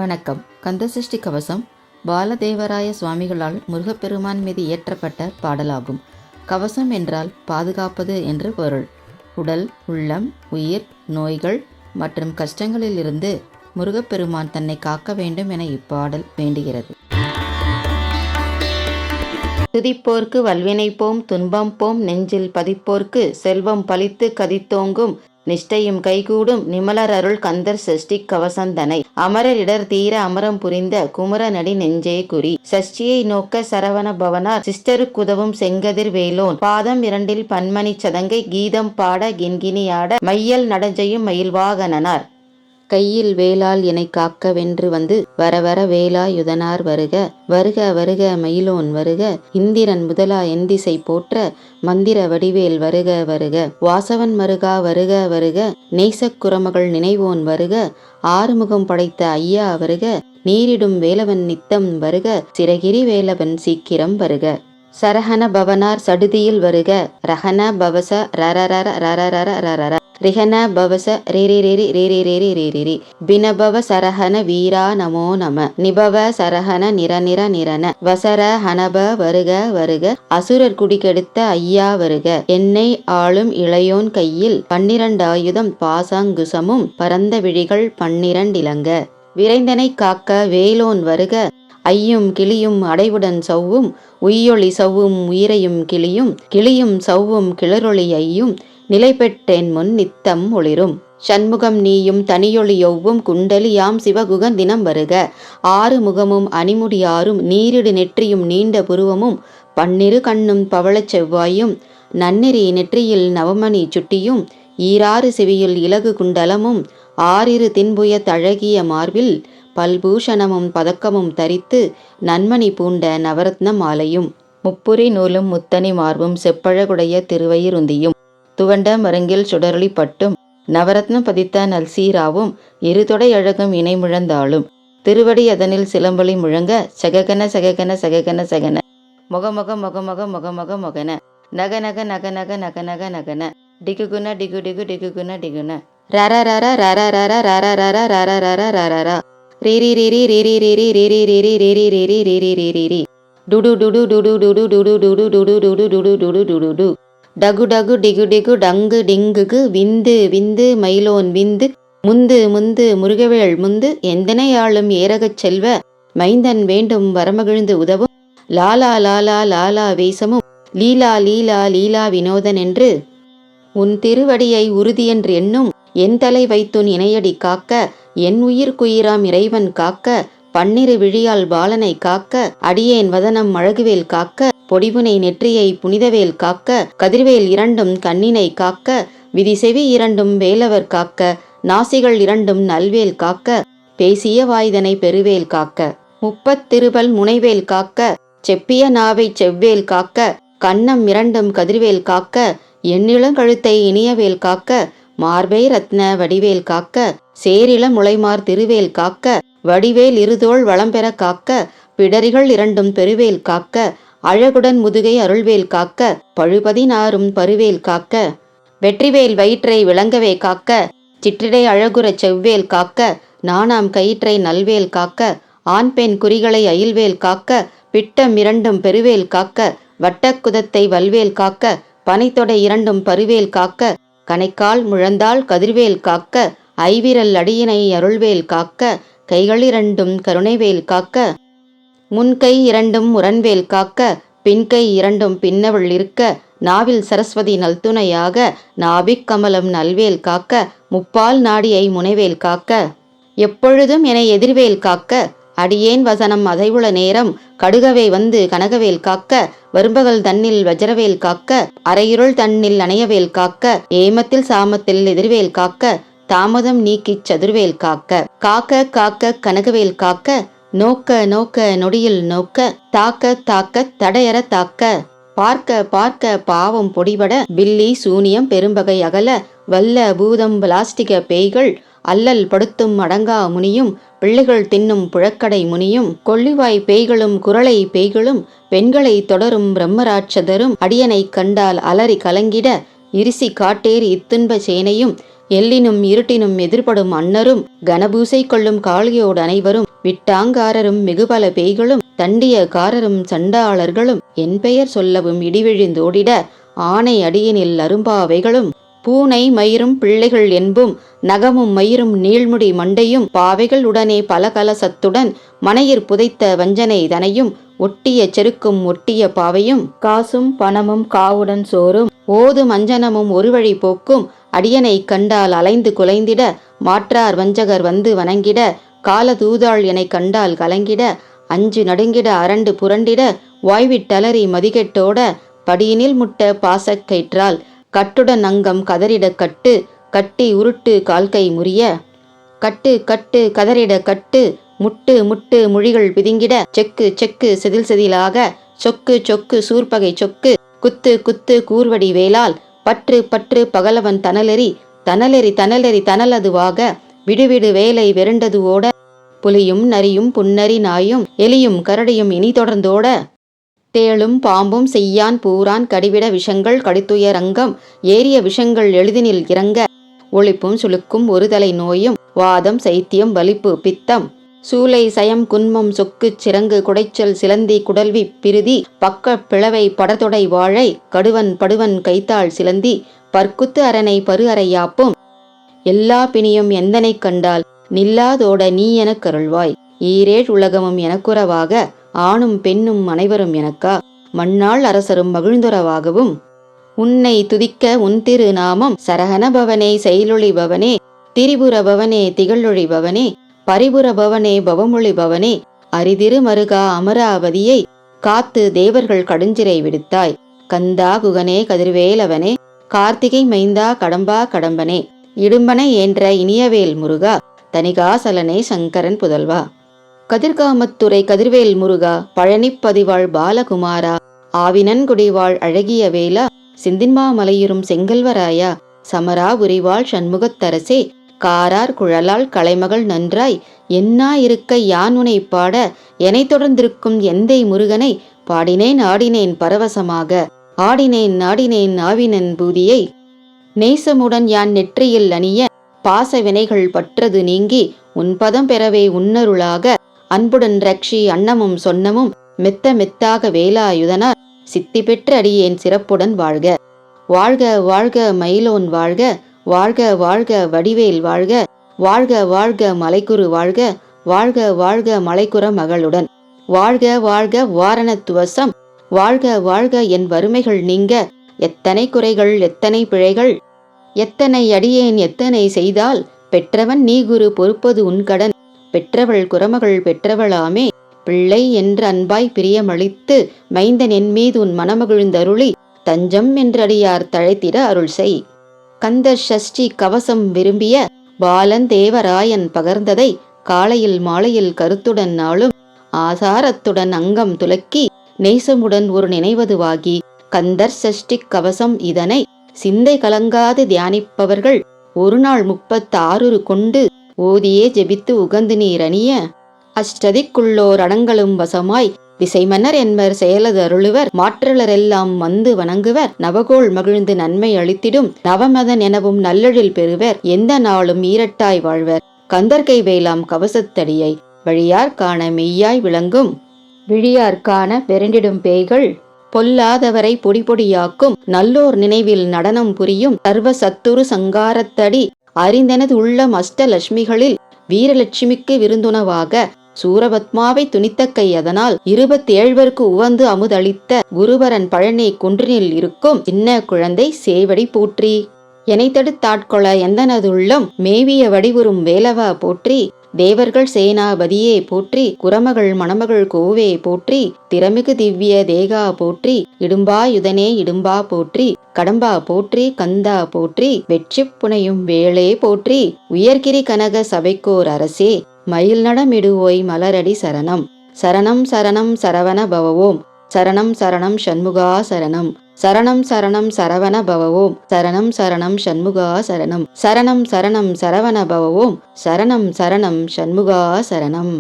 வணக்கம். கந்தசஷ்டி கவசம் பாலதேவராய சுவாமிகளால் முருகப்பெருமான் மீது இயற்றப்பட்ட பாடலாகும். கவசம் என்றால் பாதுகாப்பது என்று பொருள். உடல், உள்ளம், உயிர், நோய்கள் மற்றும் கஷ்டங்களிலிருந்து முருகப்பெருமான் தன்னை காக்க வேண்டும் என இப்பாடல் வேண்டுகிறது. துதிப்போர்க்கு வல்வினை போம் துன்பம் போம் நெஞ்சில் பதிப்போர்க்கு செல்வம் பலித்து கதித்தோங்கும் நிஷ்டையும் கைகூடும் நிமலர் அருள் கந்தர் சஷ்டி கவசந்தனை அமரர் இடர் தீர அமரம் புரிந்த குமர நடி நெஞ்சே குறி சஷ்டியை நோக்க சரவண பவனார் சிஸ்டருக்குதவும் செங்கதிர் வேலோன் பாதம் இரண்டில் பன்மணி சதங்கை கீதம் பாட கிண்கிணியாட மையல் நடஞ்செய்யும் மயில்வாகனனார் கையில் வேலால் எனை காக்க வென்று வந்து வரவர வேலாயுதனார் வருக வருக வருக மயிலோன் வருக இந்திரன் முதலா எந்திசை போற்ற மந்திர வடிவேல் வருக வருக வாசவன் மருகா வருக வருக நேசக் குரமகள் நினைவோன் வருக ஆறுமுகம் படைத்த ஐயா வருக நீரிடும் வேலவன் நித்தம் வருக சிறகிரி வேலவன் சீக்கிரம் வருக சரஹன பவனார் சடுதியில் வருக ரஹன பவச ரரரர ரரரர ரரர ரிஹன பவச ரேரி ரேரி ரேரி ரேரி ரேரி பினபவ சரஹன வீரா நமோ நம நிபவ சரஹன நிரநிர நிரன வசர ஹனப வருக வருக அசுரர் குடிகெடுத்த ஐயா வருக என்னை ஆளும் இளையோன் கையில் 12 ஆயுதம் பாசாங்குசமும் பரந்த விழிகள் 12 இலங்க விரைந்தனை காக்க வேலோன் வருக ஐயும் கிளியும் அடைவுடன் சவ்வும் உய்யொளி சவ்வும் உயிரையும் கிளியும் கிளியும் சவ்வும் கிளரொளி ஐயும் நிலை பெற்றேன் முன் நித்தம் ஒளிரும் சண்முகம் நீயும் தனியொளி யொவ்வும் குண்டலியாம் சிவகுகன் தினம் வருக 6 முகமும் அணிமுடியாரும் நீரிடு நெற்றியும் நீண்ட புருவமும் 12 கண்ணும் பவளச் செவ்வாயும் நன்னெறி நெற்றியில் நவமணி சுட்டியும் ஈராறு செவியில் இலகு குண்டலமும் 6 தின்புய தழகிய மார்பில் பல்பூஷணமும் பதக்கமும் தரித்து நன்மணி பூண்ட நவரத்ன மாலையும் முப்புரி நூலும் முத்தனி மார்பும் செப்பழகுடைய திருவயிருந்தியும் துவண்ட மருங்கில் சுடரொளி பட்டும் நவரத்னம் பதித்த நல்சீராவும் இருதொடை அழகும் இணை முழந்தாளும் திருவடி அதனில் சிலம்பொலி முழங்க சககன சககன சககன சகன மொகமொக மொகமொக மொகமொக மொகன நக நக நக நக நக நக நகன டிகுகுன டிகு டிகு டிகுகுன டிகுன ரர ரர ரர ரர ரர ரர ரர ரர ரர ரர ரீரி ரீரி ரீரி ரீரி ரீரி ரீரி ரீரி ரீரி ரீரி ரீரி ரீ டுடு டுடு டுடு டுடு டுடு டுடு டுடு டுடு டுடு டுடு டுடு டு டகு டகு டிகு டிகு டங்கு டிங்குகு விந்து விந்து மயிலோன் விந்து முந்து முந்து முருகவேள் முந்து எந்தனையாளும் ஏரகச் செல்வ மைந்தன் வேண்டும் வரமகிழ்ந்து உதவும் லாலா லாலா லாலா வேசமும் லீலா லீலா லீலா வினோதன் என்று உன் திருவடியை உறுதியென்று எண்ணும் என் தலை வைத்துன் இணையடி காக்க என் உயிர்க்குயிராம் இறைவன் காக்க 12 விழியால் பாலனை காக்க அடியேன் வதனம் அழகுவேல் காக்க பொடிபுனை நெற்றியை புனிதவேல் காக்க கதிர்வேல் 2 கண்ணினை காக்க விதிசெவி 2 வேலவர் காக்க நாசிகள் 2 நல்வேல் காக்க பேசிய வாய்தனை பெருவேல் காக்க 30 திருபல் முனைவேல் காக்க செப்பிய நாவை செவ்வேல் காக்க கன்னம் 2 கதிர்வேல் காக்க எண்ணிளங்கழுத்தை இனியவேல் காக்க மார்பை ரத்ன வடிவேல் காக்க சேரிள முளைமார் திருவேல் காக்க வடிவேல் இருதோள் வளம்பெற காக்க பிடரிகள் 2 பெருவேல் காக்க அழகுடன் முதுகை அருள்வேல் காக்க பழுபதினாரும் பருவேல் காக்க வெற்றிவேல் வயிற்றை விளங்கவே காக்க சிற்றிடை அழகுறச் செவ்வேல் காக்க நாணாம் கயிற்றை நல்வேல் காக்க ஆண் பெண் குறிகளை அயில்வேல் காக்க பிட்டம் 2 பெருவேல் காக்க வட்டக்குதத்தை வல்வேல் காக்க பனைத்தொடை 2 பருவேல் காக்க கணைக்கால் முழந்தாள் கதிர்வேல் காக்க ஐவிரல் அடியினை அருள்வேல் காக்க கைகள் 2 கருணைவேல் காக்க முன்கை 2 முரண்வேல் காக்க பின்கை 2 பின்னவள் இருக்க நாவில் சரஸ்வதி நல்துணையாக நாபிக் கமலம் நல்வேல் காக்க முப்பால் நாடியை முனைவேல் காக்க எப்பொழுதும் என எதிர்வேல் காக்க அடியேன் வசனம் அதைவுள நேரம் கடுகவே வந்து கனகவேல் காக்க வரும்பகல் தன்னில் வஜரவேல் காக்க அரையிருள் தன்னில் அணையவேல் காக்க ஏமத்தில் சாமத்தில் எதிர்வேல் காக்க தாமதம் நீக்கிச் சதுர்வேல் காக்க காக்க காக்க கனகவேல் காக்க நோக்க நோக்க நொடியில் நோக்க தாக்க தாக்க தடையற தாக்க பார்க்க பார்க்க பாவம் பொடிபட பில்லி சூனியம் பெரும்பகை அகல வல்ல பூதம் பிளாஸ்டிக பேய்கள் அல்லல் படுத்தும் அடங்கா முனியும் பிள்ளைகள் தின்னும் புழக்கடை முனியும் கொள்ளிவாய் பேய்களும் குரளை பேய்களும் பெண்களை தொடரும் பிரம்மராட்சதரும் அடியனை கண்டால் அலறி கலங்கிட இரிசி காட்டேறி இத்துன்ப சேனையும் எல்லினும் இருட்டினும் எதிர்படும் அன்னரும் கனபூசை கொள்ளும் காளியோடு அனைவரும் விட்டாங்காரரும் மிகுபல பேய்களும் தண்டியக்காரரும் சண்டாளர்களும் என் பெயர் சொல்லவும் இடிவிழிந்தோடிட ஆனை அடியினில் அரும்பாவைகளும் பூனை மயிரும் பிள்ளைகள் என்பும் நகமும் மயிரும் நீள்முடி மண்டையும் பாவைகள் உடனே பல கலசத்துடன் மனையிற் புதைத்த வஞ்சனை தனையும் ஒட்டிய செருக்கும் ஒட்டிய பாவையும் காசும் பணமும் காவுடன் சோறும் ஓது மஞ்சனமும் ஒரு வழி போக்கும் அடியனை கண்டால் அலைந்து குலைந்திட மாற்றார் வஞ்சகர் வந்து வணங்கிட கால தூதாள் எனை கண்டால் கலங்கிட அஞ்சு நடுங்கிட அரண்டு புரண்டிட வாய்விட்டலறி மதிகெட்டோட படியினில் முட்ட பாசக்கயிற்றால் கட்டுடன் அங்கம் கதறிட கட்டு கட்டி உருட்டு கால்கை முறிய கட்டு கட்டு கதறிட கட்டு முட்டு முட்டு மொழிகள் பிதுங்கிட செக்கு செக்கு செதில் செதிலாக சொக்கு சொக்கு சூர்பகை சொக்கு குத்து குத்து கூர்வடி வேலால் பற்று பற்று பகலவன் தனலெறி தனலெறி தனலெறி தனலதுவாக விடுவிடு வேலை வெருண்டது ஓட புலியும் நரியும் புன்னரி நாயும் எலியும் கரடியும் இனி தொடர்ந்தோட தேளும் பாம்பும் செய்யான் பூரான் கடிவிட விஷங்கள் கடித்துயர் அங்கம் ஏறிய விஷங்கள் எளிதினில் இறங்க ஒளிப்பும் சுளுக்கும் ஒரு தலை நோயும் வாதம் சைத்தியம் வலிப்பு பித்தம் சூலை சயம் குன்மம் சொக்கு சிறங்கு குடைச்சல் சிலந்தி குடல்வி பிரிதி பக்க பிளவை படத்தொடை வாழை கடுவன் படுவன் கைத்தாள் சிலந்தி பற்குத்து அரணை பரு அறையாப்பும் எல்லா பிணியும் எந்தனை கண்டால் நில்லாதோட நீ எனக் கருள்வாய் ஈரேழ் உலகமும் எனக்குறவாக ஆணும் பெண்ணும் அனைவரும் எனக்கா மண்ணாள் அரசரும் மகிழ்ந்துறவாகவும் உன்னை துதிக்க உன் திரு நாமம் சரகண பவனே செயலொளி பவனே திரிபுர பவனே திகழொளி பவனே பரிபுர பவனே பவமொழி பவனே அரிதிரு மருகா அமராவதியை காத்து தேவர்கள் கடுஞ்சிறை விடுத்தாய் கந்தா குகனே கதிர்வேலவனே கார்த்திகை மைந்தா கடம்பா கடம்பனே இடும்பனை என்ற இனியவேல் முருகா தனிகாசலனே சங்கரன் புதல்வா கதிர்காமத்துறை கதிர்வேல் முருகா பழனிப்பதிவாழ் பாலகுமாரா ஆவினன்குடிவாழ் அழகிய வேலா சிந்தின்மாமலையுறும் செங்கல்வராயா சமரா உரிவாள் சண்முகத்தரசே காரார் குழலால் கலைமகள் நன்றாய் என்னா இருக்க யான் உனை பாட எனை தொடர்ந்திருக்கும் எந்தை முருகனை பாடினேன் ஆடினேன் பரவசமாக ஆடினேன் நாடினேன் ஆவினன் பூதியை நேசமுடன் யான் நெற்றியில் அணிய பாச வினைகள் பற்றது நீங்கி உன்பதம் பெறவே உன்னருளாக அன்புடன் ரக்ஷி அன்னமும் சொன்னமும் மெத்த மெத்தாக வேலாயுதனார் சித்தி பெற்ற அடியேன் சிறப்புடன் வாழ்க வாழ்க வாழ்க மயிலோன் வாழ்க வாழ்க வாழ்க வடிவேல் வாழ்க வாழ்க வாழ்க மலைக்குரு வாழ்க வாழ்க வாழ்க மலைக்குற மகளுடன் வாழ்க வாழ்க வாரணத்துவசம் வாழ்க வாழ்க என் வறுமைகள் நீங்க எத்தனை குறைகள் எத்தனை பிழைகள் எத்தனை அடியேன் எத்தனை செய்தால் பெற்றவன் நீ குரு பொறுப்பது உன்கடன் பெற்றவள் குரமகள் பெற்றவளாமே பிள்ளை என்று அன்பாய் பிரியமளித்து மைந்தன் என் மீது உன் மனமகிழ்ந்தருளி தஞ்சம் என்றடியார் தழைத்திட அருள் செய் கந்த ஷஷ்டி கவசம் விரும்பிய பாலன் தேவராயன் பகர்ந்ததை காலையில் மாலையில் கருத்துடன் நாளும் ஆசாரத்துடன் அங்கம் துலக்கி நேசமுடன் ஒரு நினைவதுவாகி கந்தர் சஷ்டி கவசம் இதனை சிந்தை கலங்காது தியானிப்பவர்கள் ஒரு நாள் 36 கொண்டு ஓதியே ஜெபித்து உகந்து நீர் அணிய அஷ்டதிக்குள்ளோர் அடங்களும் வசமாய் திசைமன்னர் என்பர் செயலது அருளுவர் மாற்றலரெல்லாம் வந்து வணங்குவர் நவகோள் மகிழ்ந்து நன்மை அளித்திடும் நவமதன் எனவும் நல்லெழில் பெறுவர் எந்த நாளும் ஈரட்டாய் வாழ்வர் கந்தர்கை வேலாம் கவசத்தடியை வழியார் காண மெய்யாய் விளங்கும் விழியார் காண பெருண்டிடும் பேய்கள் பொல்லாதவரை பொடி பொடியாக்கும் நல்லோர் நினைவில் நடனம் புரியும் சர்வ சத்துரு சங்காரத்தடி அறிந்தனது உள்ளம் அஷ்டலட்சுமிகளில் வீரலட்சுமிக்கு விருந்துணவாக சூரபத்மாவை துணித்த கை அதனால் 27 உவந்து அமுதளித்த குருபரன் பழனி குன்றினில் இருக்கும் சின்ன குழந்தை சேவடி போற்றி எனை தடுத்தாட்கொள எந்தனதுள்ளம் மேவிய வடிவுறும் வேலவா போற்றி தேவர்கள் சேனாபதியே போற்றி குரமகள் மணமகள் கோவே போற்றி திறமிகு திவ்ய தேகா போற்றி இடும்பாயுதனே இடும்பா போற்றி கடம்பா போற்றி கந்தா போற்றி வெற்றி புனையும் வேளே போற்றி உயர்கிரி கனக சபைக்கோர் அரசே மயில் நடமிடுவோய் மலரடி சரணம் சரணம் சரணம் சரவண பவவோம் சரணம் சரணம் சண்முகா சரணம் சரணம் சரணம் சரவண பவவோம் சரணம் சரணம் சண்முகா சரணம் சரணம் சரணம் சரவண பவவோம் சரணம் சரணம் சண்முகா சரணம்.